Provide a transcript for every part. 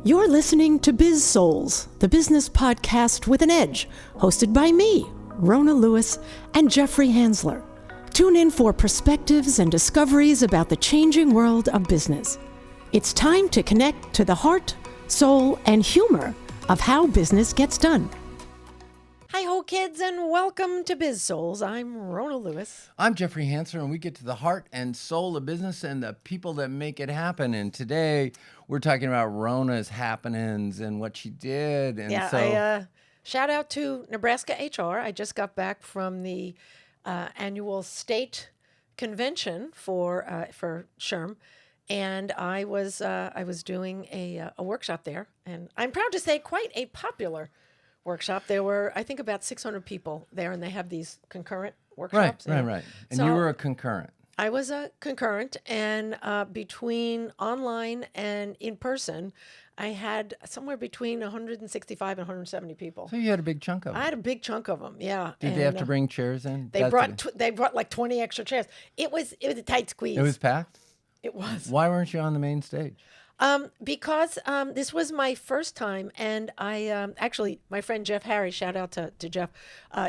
You're listening to Biz-Souls, the business podcast with an edge, hosted by me, Rona Lewis, and Jeffrey Hansler. Tune in for perspectives and discoveries about the changing world of business. It's time to connect to the heart, soul, and humor of how business gets done. Hi-ho, kids, and welcome to Biz-Souls. I'm Rona Lewis. I'm Jeffrey Hansler, and we get to the heart and soul of business and the people that make it happen. And today, we're talking about Rona's happenings and what she did. And shout out to Nebraska HR. I just got back from the annual state convention for SHRM, and I was doing a workshop there, and I'm proud to say quite a popular workshop. There were, I think, about 600 people there, and they have these concurrent workshops. Right. And so you were a concurrent. I was a concurrent, and between online and in person, I had somewhere between 165 and 170 people. So you had a big chunk of them. I had a big chunk of them, yeah. Did they have to bring chairs in? They brought like 20 extra chairs. It was a tight squeeze. It was packed? It was. Why weren't you on the main stage? Because this was my first time, and I actually, my friend Jeff Harry, shout out to Jeff,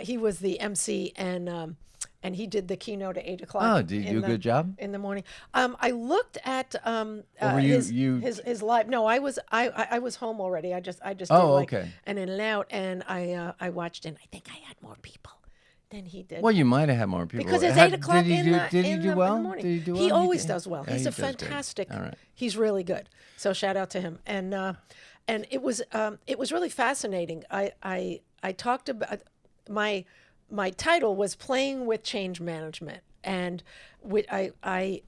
he was the MC, and he did the keynote at 8 o'clock. Oh, did you do a good job? In the morning. I looked at his live. No, I was home already. I just did an in and out, and I watched, and I think I had more people than he did. Well, you might have had more people. Because it's 8 o'clock in the morning. Did he do well? He always does well. Yeah, He's a fantastic. All right. He's really good. So shout out to him. And it was really fascinating. I talked about my title was Playing with Change Management, and I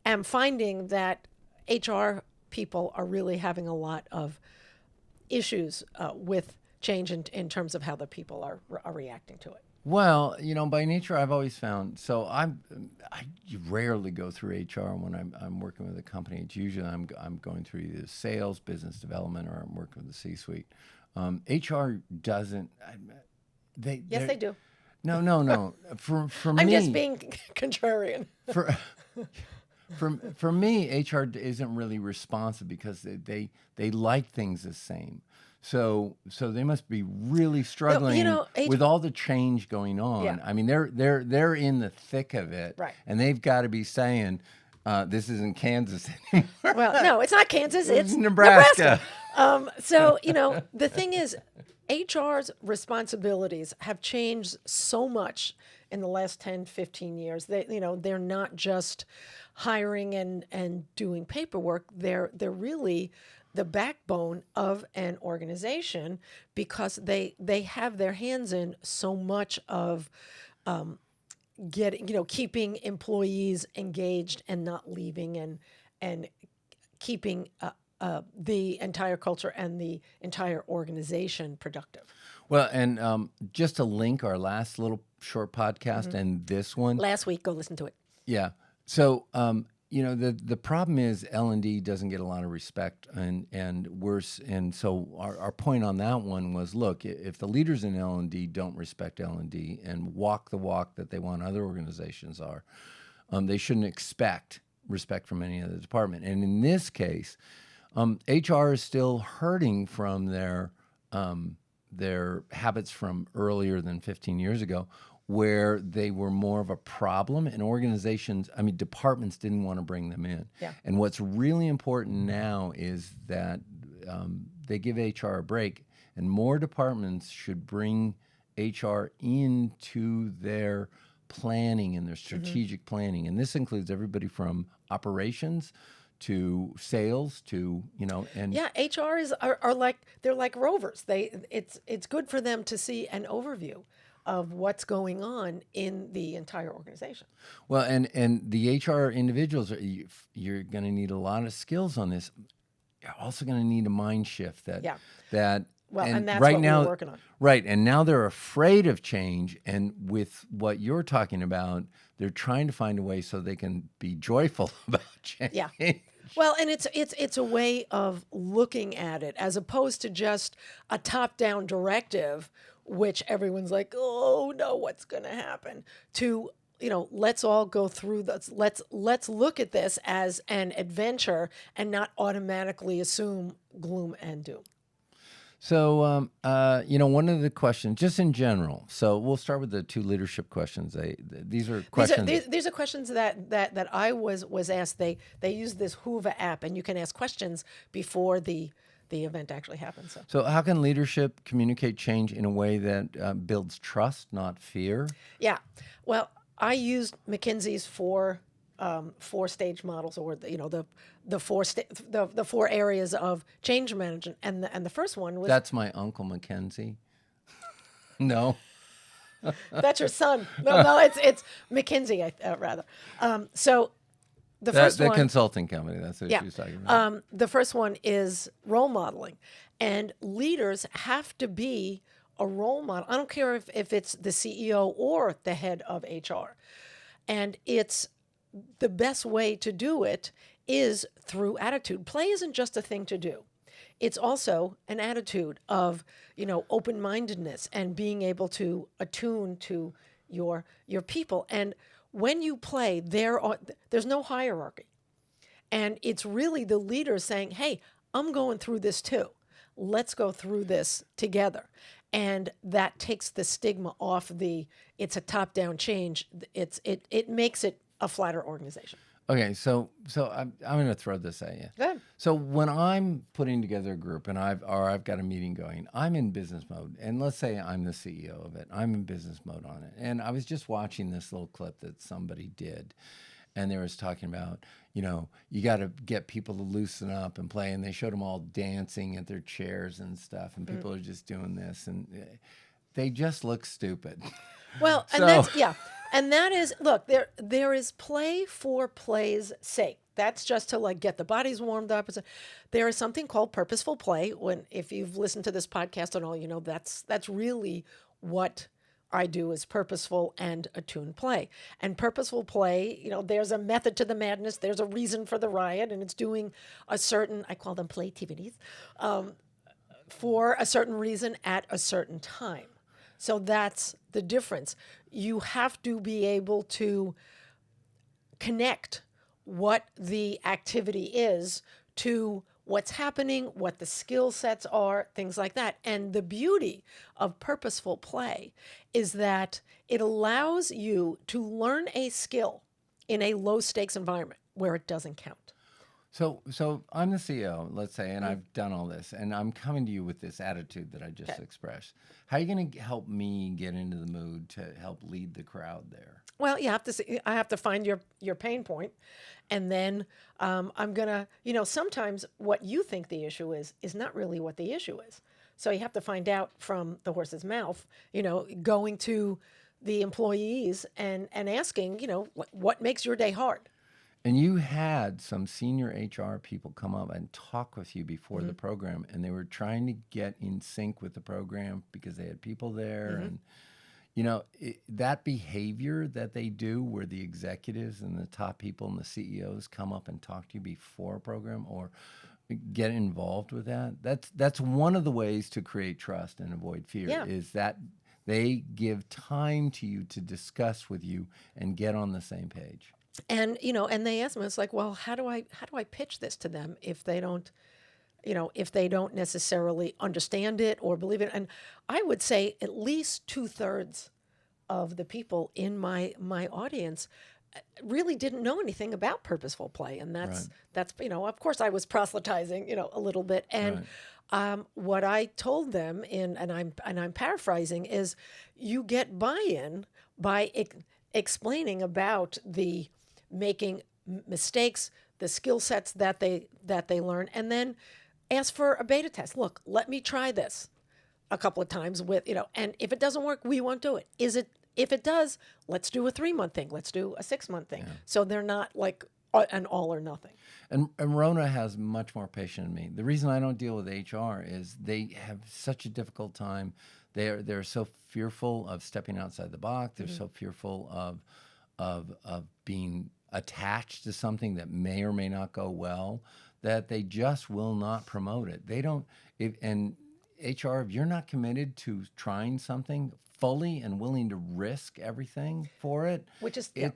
am finding that HR people are really having a lot of issues with change in terms of how the people are reacting to it. Well, by nature, I've always found, so I rarely go through HR when I'm working with a company. It's usually I'm going through either sales, business development, or I'm working with the C-suite. HR doesn't. Yes, they do. No. For me, I'm just being contrarian. For me, HR isn't really responsive because they like things the same. So they must be really struggling with all the change going on. Yeah. I mean, they're in the thick of it, right? And they've got to be saying, "This isn't Kansas anymore." Well, no, it's not Kansas. It's Nebraska. So the thing is, HR's responsibilities have changed so much in the last 10, 15 years. They're not just hiring and doing paperwork. They're really the backbone of an organization because they have their hands in so much of keeping employees engaged and not leaving and keeping the entire culture and the entire organization productive. Well, and just to link our last little short podcast and this one. Last week, go listen to it. Yeah. So, the problem is L&D doesn't get a lot of respect, and so our point on that one was, look, if the leaders in L&D don't respect L&D and walk the walk that they want other organizations are, they shouldn't expect respect from any other department. And in this case, HR is still hurting from their habits from earlier than 15 years ago, where they were more of a problem, and departments didn't want to bring them in. Yeah. And what's really important now is that they give HR a break, and more departments should bring HR into their planning and their strategic planning. And this includes everybody from operations to sales to HR are like, they're like rovers. It's good for them to see an overview of what's going on in the entire organization. Well, and the HR individuals, you're going to need a lot of skills on this. You're also going to need a mind shift that and that's right what now, we're working on. Right, and now they're afraid of change, and with what you're talking about, they're trying to find a way so they can be joyful about change. Yeah. Well, and it's a way of looking at it as opposed to just a top-down directive, which everyone's like, oh no, what's going to happen? To let's all go through this. Let's look at this as an adventure and not automatically assume gloom and doom. So, one of the questions, just in general. So we'll start with the two leadership questions. These are questions. These are questions that I was asked. They use this Hoover app, and you can ask questions before the event actually happens. So how can leadership communicate change in a way that builds trust, not fear? Yeah. Well, I used McKinsey's four-stage models, or the four areas of change management, and the first one was That's my Uncle Mackenzie. No. that's your son. No, it's McKinsey, rather. So the first The one, consulting company. That's what she was talking about. the first one is role modeling, and leaders have to be a role model. I don't care if it's the CEO or the head of HR, and it's the best way to do it is through attitude. Play isn't just a thing to do. It's also an attitude of, open-mindedness and being able to attune to your people. And when you play, there's no hierarchy. And it's really the leader saying, hey, I'm going through this too. Let's go through this together. And that takes the stigma off it's a top-down change. It makes it a flatter organization. Okay, so I'm going to throw this at you. Go ahead. So when I'm putting together a group and I've got a meeting going, I'm in business mode. And let's say I'm the CEO of it. I'm in business mode on it. And I was just watching this little clip that somebody did. And they was talking about, you got to get people to loosen up and play. And they showed them all dancing at their chairs and stuff. And people are just doing this. And they just look stupid. Well, and that is, look, there is play for play's sake. That's just to get the bodies warmed up. There is something called purposeful play. If you've listened to this podcast and all, that's really what I do is purposeful and attuned play. And purposeful play, there's a method to the madness. There's a reason for the riot, and it's doing a certain, I call them playtivities, for a certain reason at a certain time. So that's the difference. You have to be able to connect what the activity is to what's happening, what the skill sets are, things like that. And the beauty of purposeful play is that it allows you to learn a skill in a low stakes environment where it doesn't count. So I'm the CEO, let's say, and I've done all this, and I'm coming to you with this attitude that I just expressed. How are you going to help me get into the mood to help lead the crowd there? Well, I have to find your pain point, and then I'm gonna, sometimes what you think the issue is not really what the issue is. So you have to find out from the horse's mouth, going to the employees and asking, what makes your day hard. And you had some senior HR people come up and talk with you before the program, and they were trying to get in sync with the program because they had people there. And, that behavior that they do where the executives and the top people and the CEOs come up and talk to you before a program or get involved with that's one of the ways to create trust and avoid fear is that they give time to you to discuss with you and get on the same page. And and they ask me, it's like, well, how do I pitch this to them if they don't, if they don't necessarily understand it or believe it? And I would say at least 2/3 of the people in my audience really didn't know anything about purposeful play, and that's of course I was proselytizing a little bit, and what I told them and I'm paraphrasing is you get buy-in by explaining about the making mistakes, the skill sets that they learn, and then ask for a beta test. Look, let me try this a couple of times with, and if it doesn't work, we won't do it. If it does, let's do a 3-month thing. Let's do a 6-month thing. So they're not like an all or nothing. And Rona has much more patience than me. The reason I don't deal with HR is they have such a difficult time. They're so fearful of stepping outside the box. They're so fearful of being attached to something that may or may not go well that they just will not promote it. They don't. And HR, if you're not committed to trying something fully and willing to risk everything for it, Which is the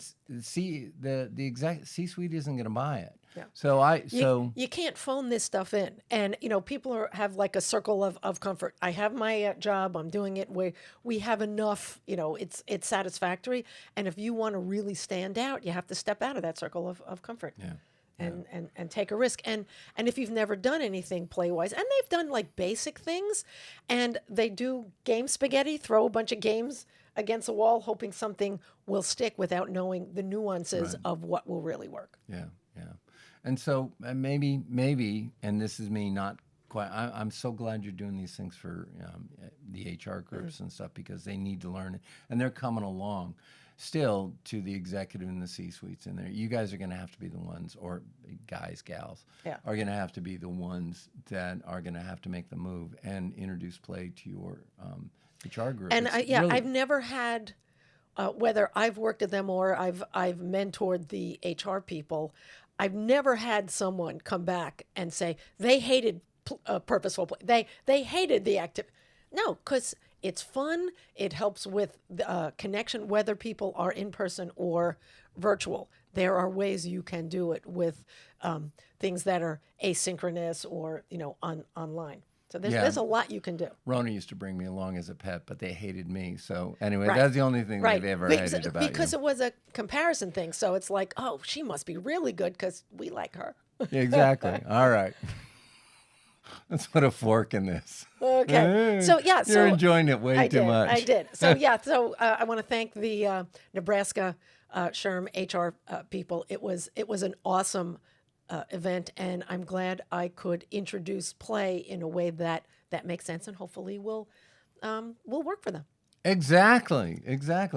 exec C-suite isn't going to buy it. Yeah. So you can't phone this stuff in, and people have like a circle of comfort. I have my job. I'm doing it. We have enough. It's satisfactory. And if you want to really stand out, you have to step out of that circle of comfort. Yeah. And take a risk. And if you've never done anything play-wise, and they've done like basic things, and they do game spaghetti, throw a bunch of games against a wall, hoping something will stick without knowing the nuances of what will really work. Yeah. And so maybe, and this is me not quite, I'm so glad you're doing these things for the HR groups and stuff, because they need to learn it. And they're coming along. Still, to the executive and the C-suites in there, you guys are going to have to be the ones, or guys, gals, are going to have to be the ones that are going to have to make the move and introduce play to your HR group. And I've never had, whether I've worked at them or I've mentored the HR people, I've never had someone come back and say they hated purposeful play. They hated the active. No, because it's fun. It helps with connection, whether people are in person or virtual. There are ways you can do it with things that are asynchronous or online. So there's a lot you can do. Rona used to bring me along as a pet, but they hated me. So anyway, that's the only thing they've ever hated about because it was a comparison thing. So it's like, oh, she must be really good because we like her. Exactly. All right. Let's put a fork in this. Okay. So you're enjoying it way too much. I did. So I want to thank the Nebraska SHRM HR people. It was an awesome event, and I'm glad I could introduce play in a way that makes sense, and hopefully will work for them. Exactly.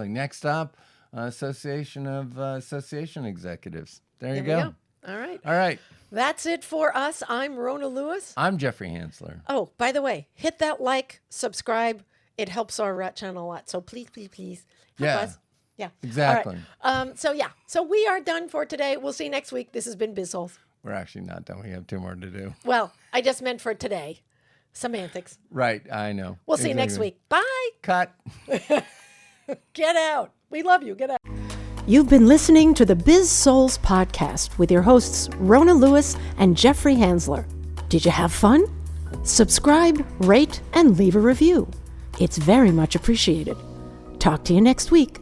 Next up, Association of Association Executives. There you go. All right. All right. That's it for us. I'm Rona Lewis. I'm Jeffrey Hansler. Oh, by the way, hit that like, subscribe. It helps our channel a lot. So please help us. Yeah. Exactly. All right. So we are done for today. We'll see you next week. This has been Biz-Souls. We're actually not done. We have 2 more to do. Well, I just meant for today. Semantics. Right. I know. We'll see you next week. Bye. Cut. Get out. We love you. Get out. You've been listening to the Biz-Souls podcast with your hosts Rona Lewis and Jeffrey Hansler. Did you have fun? Subscribe, rate, and leave a review. It's very much appreciated. Talk to you next week.